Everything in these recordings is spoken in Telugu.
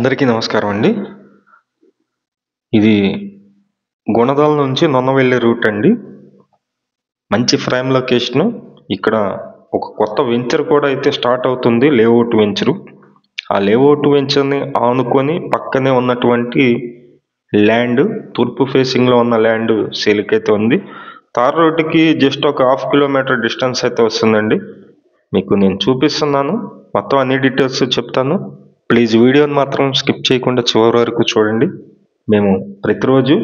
అందరికీ నమస్కారం అండి. ఇది గుణదల నుంచి నొన్న వెళ్ళే రూట్ అండి. మంచి ప్రైమ్ లొకేషను. ఇక్కడ ఒక కొత్త వెంచర్ కూడా అయితే స్టార్ట్ అవుతుంది, లేఅవుట్ వెంచరు. ఆ లేఅవుట్ వెంచర్ని ఆనుకొని పక్కనే ఉన్నటువంటి ల్యాండ్, తూర్పు ఫేసింగ్లో ఉన్న ల్యాండ్ సేల్కి అయితే ఉంది. తార్ రోడ్డుకి జస్ట్ ఒక 1/2 కిలోమీటర్ డిస్టెన్స్ అయితే వస్తుందండి. మీకు నేను చూపిస్తున్నాను, మొత్తం అన్ని డీటెయిల్స్ చెప్తాను. ప్లీజ్ వీడియోని మాత్రం స్కిప్ చేయకుండా చివరి వరకు చూడండి. మేము ప్రతిరోజు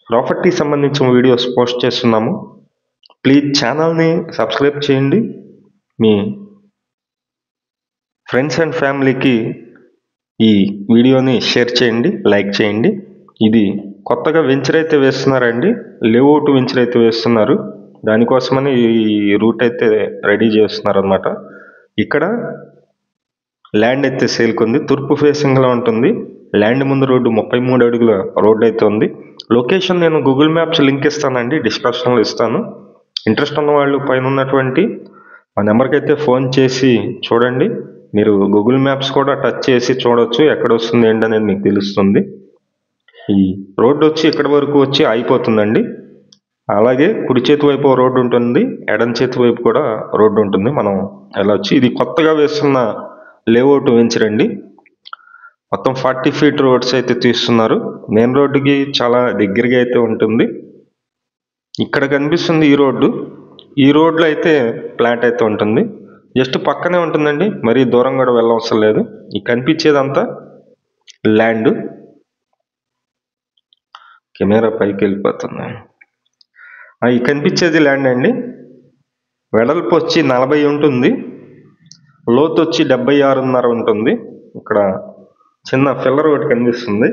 ప్రాపర్టీ సంబంధించిన వీడియోస్ పోస్ట్ చేస్తున్నాము. ప్లీజ్ ఛానల్ని సబ్స్క్రైబ్ చేయండి. మీ ఫ్రెండ్స్ అండ్ ఫ్యామిలీకి ఈ వీడియోని షేర్ చేయండి, లైక్ చేయండి. ఇది కొత్తగా వెంచర్ అయితే వేస్తున్నారండి, లేఅవుట్ వెంచర్ అయితే వేస్తున్నారు. దానికోసమని ఈ రూట్ అయితే రెడీ చేస్తున్నారు అన్నమాట. ఇక్కడ ల్యాండ్ అయితే సేల్కి ఉంది, తూర్పు ఫేసింగ్లో ఉంటుంది. ల్యాండ్ ముందు రోడ్డు 33 అడుగుల రోడ్డు అయితే ఉంది. లొకేషన్ నేను గూగుల్ మ్యాప్స్ లింక్ ఇస్తానండి, డిస్క్రిప్షన్లో ఇస్తాను. ఇంట్రెస్ట్ ఉన్న వాళ్ళు పైన ఉన్నటువంటి ఆ నెంబర్కి అయితే ఫోన్ చేసి చూడండి. మీరు గూగుల్ మ్యాప్స్ కూడా టచ్ చేసి చూడవచ్చు, ఎక్కడ వస్తుంది ఏంటనేది మీకు తెలుస్తుంది. ఈ రోడ్డు వచ్చి ఇక్కడి వరకు వచ్చి అయిపోతుందండి. అలాగే కుడి చేతి వైపు రోడ్డు ఉంటుంది, ఎడం చేతి వైపు కూడా రోడ్డు ఉంటుంది. మనం వెళ్ళొచ్చు. ఇది కొత్తగా వేస్తున్న లేఅవుట్ వెంచర్ అండి. మొత్తం 40 ఫీట్ రోడ్స్ అయితే తీస్తున్నారు. మెయిన్ రోడ్డుకి చాలా దగ్గరగా అయితే ఉంటుంది. ఇక్కడ కనిపిస్తుంది ఈ రోడ్డు. ఈ రోడ్లో అయితే ప్లాట్ అయితే ఉంటుంది, జస్ట్ పక్కనే ఉంటుందండి, మరీ దూరం కూడా వెళ్ళవసరం లేదు. ఈ కనిపించేదంతా ల్యాండ్. కెమెరా పైకి వెళ్ళిపోతుంది. ఈ కనిపించేది ల్యాండ్ అండి. వెడల్పు వచ్చి 40 ఉంటుంది, లోతు వచ్చి 76.5 ఉంటుంది. ఇక్కడ చిన్న ఫిల్లర్ ఒకటి కనిపిస్తుంది.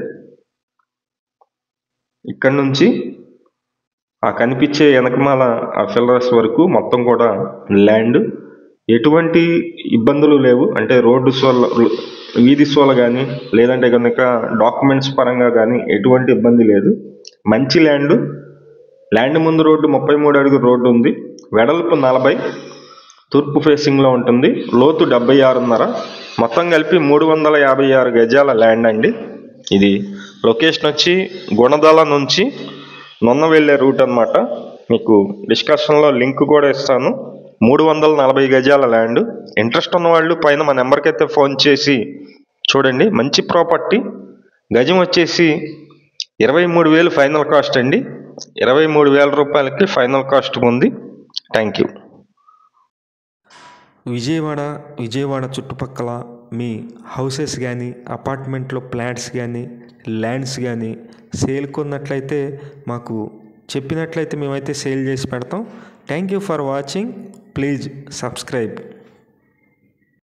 ఇక్కడ నుంచి ఆ కనిపించే వెనకమాల ఆ ఫిల్లర్స్ వరకు మొత్తం కూడా ల్యాండ్. ఎటువంటి ఇబ్బందులు లేవు, అంటే రోడ్డు సోల, వీధి సోల కానీ లేదంటే కనుక డాక్యుమెంట్స్ పరంగా కానీ ఎటువంటి ఇబ్బంది లేదు. మంచి ల్యాండ్. ల్యాండ్ ముందు రోడ్డు 33 అడుగుల రోడ్డు ఉంది, వెడల్పు 40, తూర్పు ఫేసింగ్లో ఉంటుంది, లోతు 76.5, మొత్తం కలిపి 356 గజాల ల్యాండ్ అండి. ఇది లొకేషన్ వచ్చి గుణదల నుంచి నొన్న వెళ్ళే రూట్ అన్నమాట. మీకు డిస్కషన్లో లింక్ కూడా ఇస్తాను. 340 గజాల ల్యాండ్. ఇంట్రెస్ట్ ఉన్న వాళ్ళు పైన మా నెంబర్కి అయితే ఫోన్ చేసి చూడండి. మంచి ప్రాపర్టీ. గజం వచ్చేసి 23,000 ఫైనల్ కాస్ట్ అండి. 23,000 రూపాయలకి ఫైనల్ కాస్ట్ ఉంది. Thank you. విజయవాడ చుట్టుపక్కల మీ హౌసెస్ కానీ, అపార్ట్మెంట్లో ఫ్లాట్స్ కానీ, ల్యాండ్స్ కానీ సేల్కి ఉన్నట్లయితే మాకు చెప్పినట్లయితే మేమైతే సేల్ చేసి పెడతాం. Thank you for watching. Please subscribe.